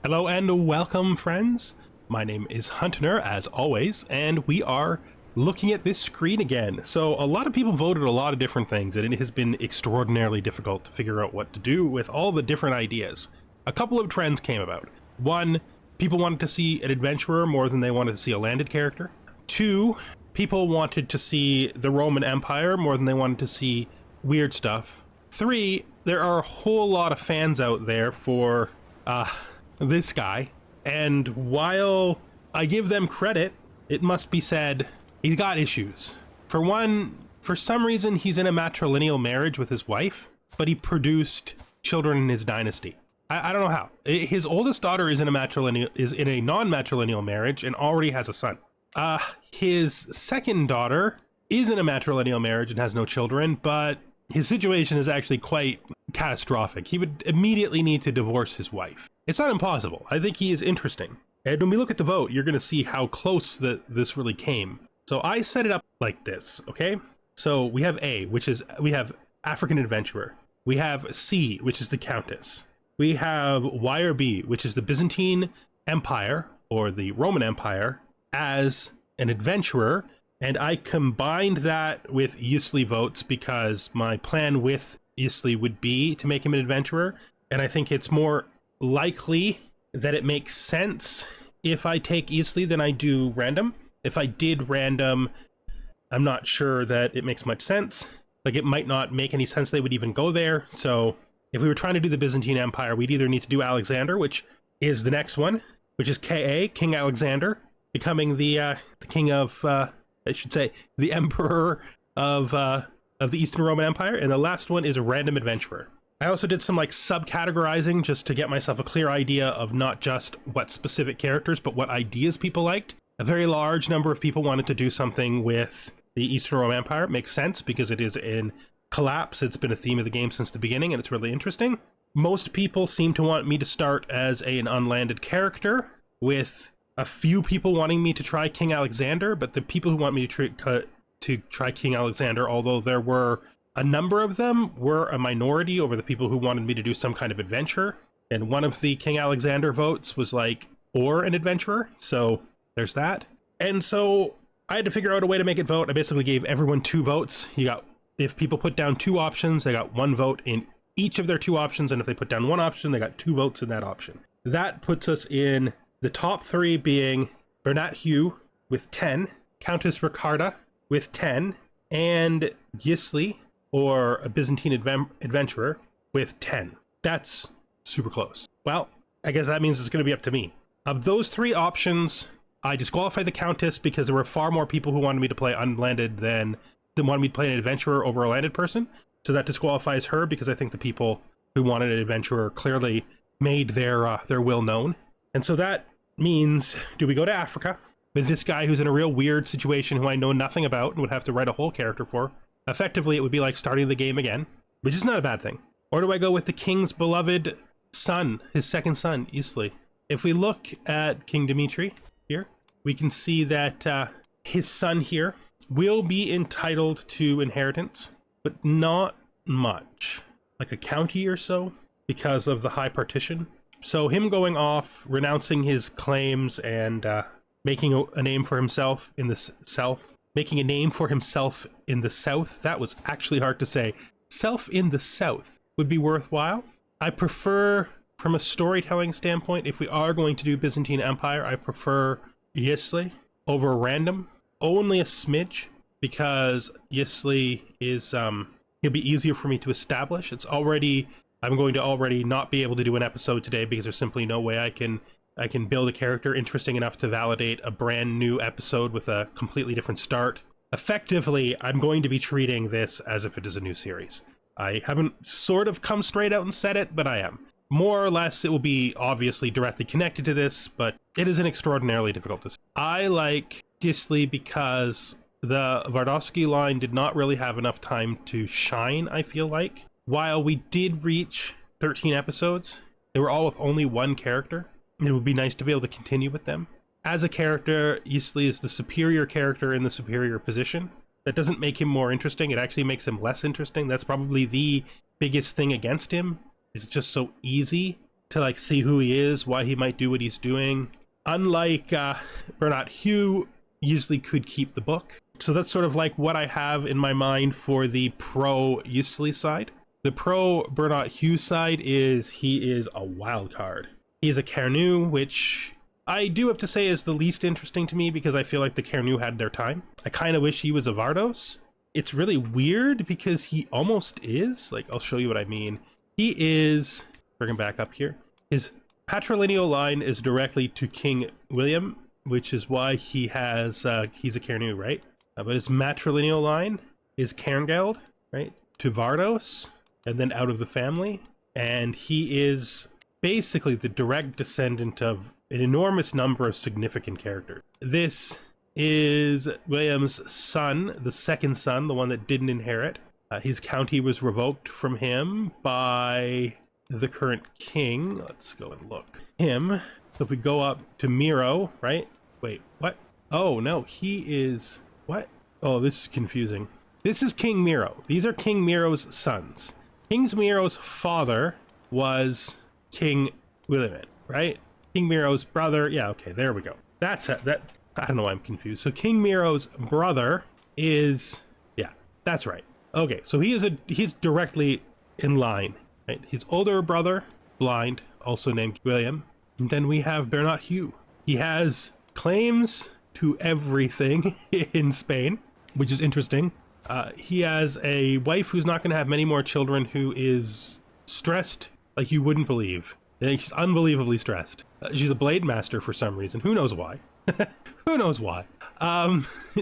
Hello and welcome, friends. My name is Hunter, as always, and we are looking at this screen again. So a lot of people voted a lot of different things, and it has been extraordinarily difficult to figure out what to do with all the different ideas. A couple of trends came about. One, people wanted to see an adventurer more than they wanted to see a landed character. Two, people wanted to see the Roman Empire more than they wanted to see weird stuff. Three, there are a whole lot of fans out there for this guy, and while I give them credit, it must be said he's got issues. For one, for some reason he's in a matrilineal marriage with his wife, but he produced children in his dynasty. I don't know how. His oldest daughter is in a non-matrilineal marriage and already has a son. His second daughter is in a matrilineal marriage and has no children, but his situation is actually quite catastrophic. He would immediately need to divorce his wife. It's not impossible. I think he is interesting. And when we look at the vote, you're going to see how close this really came. So I set it up like this, okay? So we have A, which is, we have African Adventurer. We have C, which is the Countess. We have Y or B, which is the Byzantine Empire, or the Roman Empire, as an adventurer. And I combined that with Vyshislav votes because my plan with Vyshislav would be to make him an adventurer. And I think it's more likely that it makes sense if I take Vyshislav than I do random. If I did random, I'm not sure that it makes much sense. Like, it might not make any sense they would even go there. So if we were trying to do the Byzantine Empire, we'd either need to do Alexander, which is the next one, which is KA, King Alexander, becoming the king of, I should say, the emperor of the Eastern Roman Empire. And the last one is a random adventurer. I also did some like subcategorizing just to get myself a clear idea of not just what specific characters, but what ideas people liked. A very large number of people wanted to do something with the Eastern Roman Empire. It makes sense because it is in collapse. It's been a theme of the game since the beginning, and it's really interesting. Most people seem to want me to start as an unlanded character, with a few people wanting me to try King Alexander, but the people who want me to try King Alexander, although there were a number of them, were a minority over the people who wanted me to do some kind of adventure. And one of the King Alexander votes was like, or an adventurer. So there's that. And so I had to figure out a way to make it vote. I basically gave everyone 2 votes. If people put down 2 options, they got 1 vote in each of their 2 options. And if they put down 1 option, they got 2 votes in that option. That puts us in the top 3 being Bernat Hugh with 10, Countess Ricarda with 10, and Vyshislav, or a Byzantine adventurer, with 10. That's super close. Well, I guess that means it's going to be up to me. Of those 3 options, I disqualified the Countess because there were far more people who wanted me to play unlanded than wanted me to play an adventurer over a landed person. So that disqualifies her because I think the people who wanted an adventurer clearly made their will known. And so that means, do we go to Africa with this guy who's in a real weird situation who I know nothing about and would have to write a whole character for? Effectively, it would be like starting the game again, which is not a bad thing. Or do I go with the king's beloved son, his second son, Vyshislav? If we look at King Demetrius here, we can see that his son here will be entitled to inheritance, but not much, like a county or so, because of the high partition. So him going off, renouncing his claims, and making a name for himself in the south, that was actually hard to say. Self in the south would be worthwhile. I prefer, from a storytelling standpoint, if we are going to do Byzantine Empire, I prefer Vyshislav over random. Only a smidge, because Vyshislav is, it'll be easier for me to establish. I'm going to already not be able to do an episode today because there's simply no way I can build a character interesting enough to validate a brand new episode with a completely different start. Effectively, I'm going to be treating this as if it is a new series. I haven't sort of come straight out and said it, but I am. More or less, it will be obviously directly connected to this, but it is an extraordinarily difficult decision. I like Vyshislav because the Vardovsky line did not really have enough time to shine, I feel like. While we did reach 13 episodes, they were all with only 1 character. It would be nice to be able to continue with them. As a character, Vyshislav is the superior character in the superior position. That doesn't make him more interesting. It actually makes him less interesting. That's probably the biggest thing against him. It's just so easy to like see who he is, why he might do what he's doing. Unlike Bernat Hugh usually could keep the book. So that's sort of like what I have in my mind for the pro Ysli side. The pro Bernat Hugh side is he is a wild card. He is a Cairnu, which I do have to say is the least interesting to me because I feel like the Cairnu had their time. I kind of wish he was a Várdos. It's really weird because he almost is. Like, I'll show you what I mean. He is, bring him back up here. His patrilineal line is directly to King William, which is why he has, he's a Cairnu, right? But his matrilineal line is Cairngeld, right? To Várdos, and then out of the family. And he is basically the direct descendant of an enormous number of significant characters. This is William's son, the second son, the one that didn't inherit. His county was revoked from him by the current king. Let's go and look. Him. So if we go up to Miro, right? Wait, what? Oh, no, he is... What? Oh, this is confusing. This is King Miro. These are King Miro's sons. King Miro's father was King William, right? King Miro's brother. Yeah, okay, there we go. That's it. That, I don't know why I'm confused. So King Miro's brother is... Yeah, that's right. Okay, so he's directly in line, right? His older brother, blind, also named William. And then we have Bernat Hugh. He has claims to everything in Spain, which is interesting. He has a wife who's not going to have many more children, who is stressed like you wouldn't believe. She's unbelievably stressed. She's a blade master for some reason. Who knows why? Who knows why?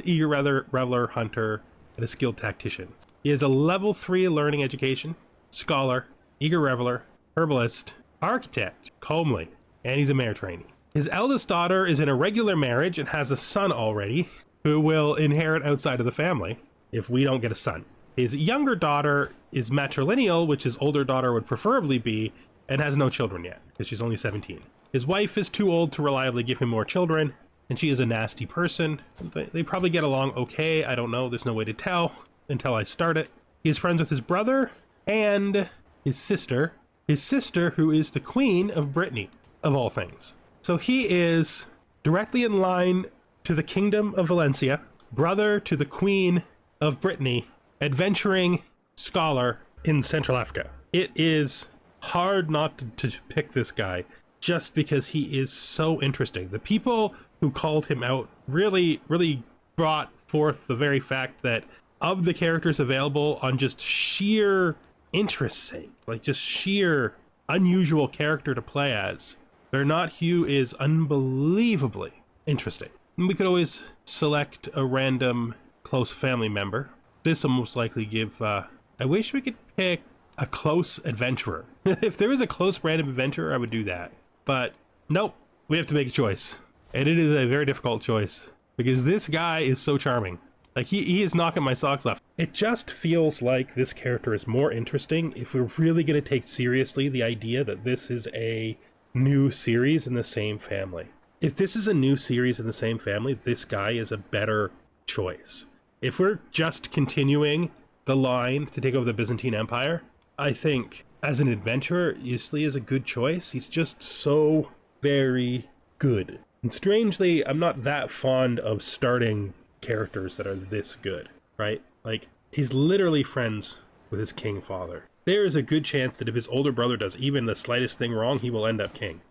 Eager reveler, hunter, and a skilled tactician. He has a level 3 learning education, scholar, eager reveler, herbalist, architect, comely, and he's a mare trainee. His eldest daughter is in a regular marriage and has a son already, who will inherit outside of the family if we don't get a son. His younger daughter is matrilineal, which his older daughter would preferably be, and has no children yet, because she's only 17. His wife is too old to reliably give him more children, and she is a nasty person. They probably get along okay, I don't know, there's no way to tell until I start it. He is friends with his brother and his sister who is the Queen of Brittany, of all things. So he is directly in line to the Kingdom of Valencia, brother to the Queen of Brittany, adventuring scholar in Central Africa. It is hard not to pick this guy just because he is so interesting. The people who called him out really brought forth the very fact that of the characters available on just sheer interest's sake, like just sheer unusual character to play as, Bernat Hugh is unbelievably interesting. And we could always select a random close family member. This will most likely give, I wish we could pick a close adventurer. If there was a close random adventurer, I would do that. But nope, we have to make a choice. And it is a very difficult choice because this guy is so charming. Like he is knocking my socks off. It just feels like this character is more interesting if we're really going to take seriously the idea that this is a new series in the same family. If this is a new series in the same family, this guy is a better choice. If we're just continuing the line to take over the Byzantine Empire, I think as an adventurer, Ysli is a good choice. He's just so very good. And strangely, I'm not that fond of starting characters that are this good, right? Like, he's literally friends with his king father. There's a good chance that if his older brother does even the slightest thing wrong, he will end up king.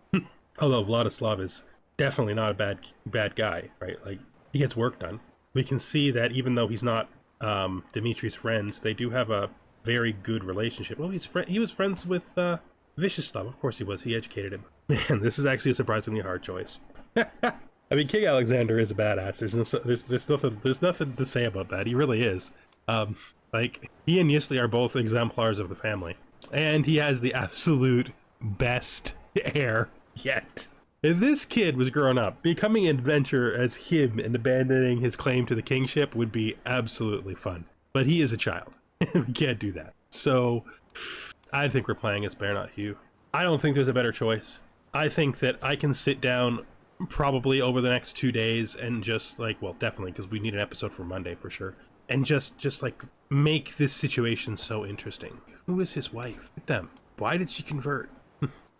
Although Vladislav is definitely not a bad guy, right? Like, he gets work done. We can see that even though he's not Demetrius' friends, they do have a very good relationship. Well, he was friends with Vyshislav. Of course he was. He educated him. Man, this is actually a surprisingly hard choice. I mean, King Alexander is a badass. There's nothing to say about that. He really is. Like, he and Ysli are both exemplars of the family. And he has the absolute best heir yet. If this kid was growing up, becoming an adventurer as him and abandoning his claim to the kingship would be absolutely fun. But he is a child. We can't do that. So, I think we're playing as Bernat Hugh. I don't think there's a better choice. I think that I can sit down probably over the next 2 days and just like, well, definitely, because we need an episode for Monday for sure. And just like make this situation so interesting. Who is his wife? Look at them. Why did she convert?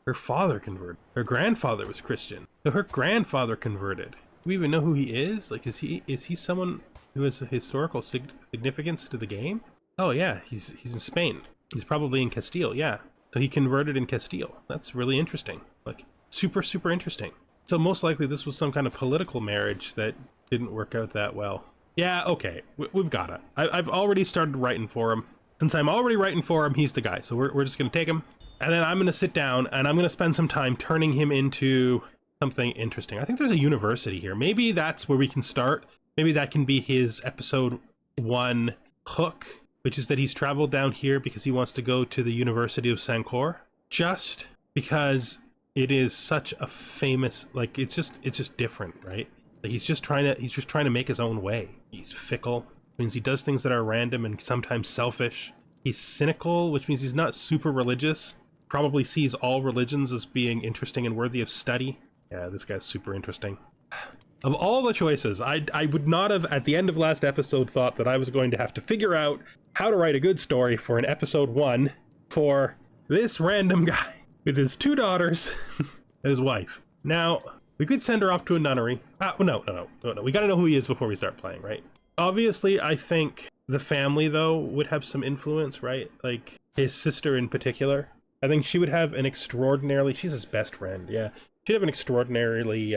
Her father converted. Her grandfather was Christian. So her grandfather converted. Do we even know who he is? Like, is he someone who has a historical significance to the game? Oh yeah, he's in Spain. He's probably in Castile, yeah. So he converted in Castile. That's really interesting. Like, super interesting. So most likely this was some kind of political marriage that didn't work out that well. Yeah, okay, we've got it. I've already started writing for him. Since I'm already writing for him, he's the guy. So we're just gonna take him. And then I'm going to sit down and I'm going to spend some time turning him into something interesting. I think there's a university here. Maybe that's where we can start. Maybe that can be his episode 1 hook, which is that he's traveled down here because he wants to go to the University of Sankor. Just because it is such a famous, like, it's just different, right? Like, he's just trying to make his own way. He's fickle, which means he does things that are random and sometimes selfish. He's cynical, which means he's not super religious. Probably sees all religions as being interesting and worthy of study. Yeah, this guy's super interesting. Of all the choices, I would not have, at the end of last episode, thought that I was going to have to figure out how to write a good story for an episode 1 for this random guy with his 2 daughters and his wife. Now, we could send her off to a nunnery. No. We gotta know who he is before we start playing, right? Obviously, I think the family, though, would have some influence, right? Like, his sister in particular. I think she would have an extraordinarily, she's his best friend, yeah. She'd have an extraordinarily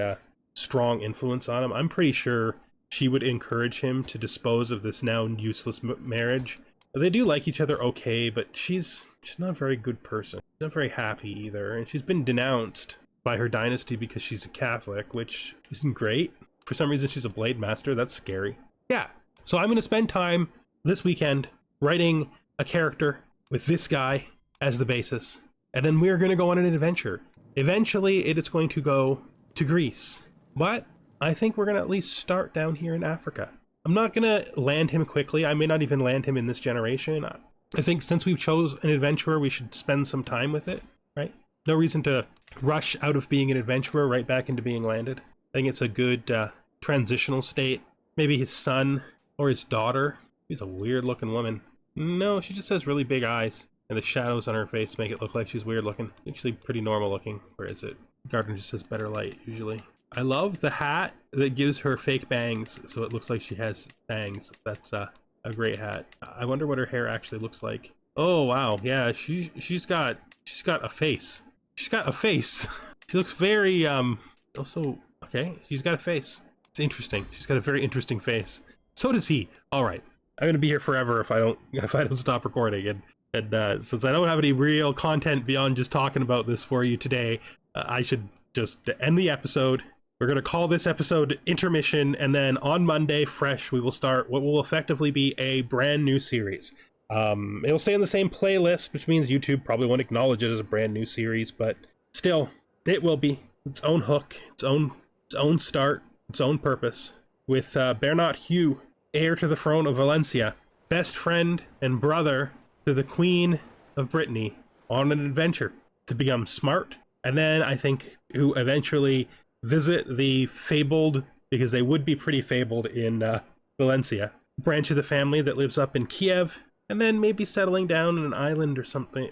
strong influence on him. I'm pretty sure she would encourage him to dispose of this now useless marriage. They do like each other okay, but she's not a very good person. She's not very happy either, and she's been denounced by her dynasty because she's a Catholic, which isn't great. For some reason, she's a blade master. That's scary. Yeah, so I'm going to spend time this weekend writing a character with this guy as the basis, and then we're going to go on an adventure. Eventually it is going to go to Greece, but I think we're going to at least start down here in Africa. I'm not going to land him quickly. I may not even land him in this generation. I think since we've chose an adventurer, we should spend some time with it, right? No reason to rush out of being an adventurer right back into being landed. I think it's a good transitional state. Maybe his son or his daughter. She's a weird looking woman. No, she just has really big eyes. And the shadows on her face make it look like she's weird looking. Actually pretty normal looking. Or is it? Garden just has better light, usually. I love the hat that gives her fake bangs, so it looks like she has bangs. That's a great hat. I wonder what her hair actually looks like. Oh wow, yeah, she's got a face. She's got a face. She looks very also okay. She's got a face. It's interesting. She's got a very interesting face. So does he. All right, I'm gonna be here forever if I don't stop recording. And since I don't have any real content beyond just talking about this for you today, I should just end the episode. We're going to call this episode Intermission, and then on Monday, fresh, we will start what will effectively be a brand new series. It'll stay in the same playlist, which means YouTube probably won't acknowledge it as a brand new series, but still, it will be its own hook, its own start, its own purpose, with Bernard Hugh, heir to the throne of Valencia, best friend and brother to the Queen of Brittany, on an adventure to become smart, and then I think who eventually visit the fabled, because they would be pretty fabled in Valencia, branch of the family that lives up in Kyiv, and then maybe settling down in an island or something,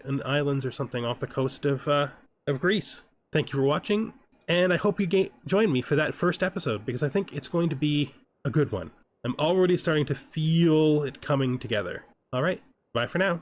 off the coast of Greece. Thank you for watching, and I hope you join me for that first episode, because I think it's going to be a good one. I'm already starting to feel it coming together. All right, bye for now.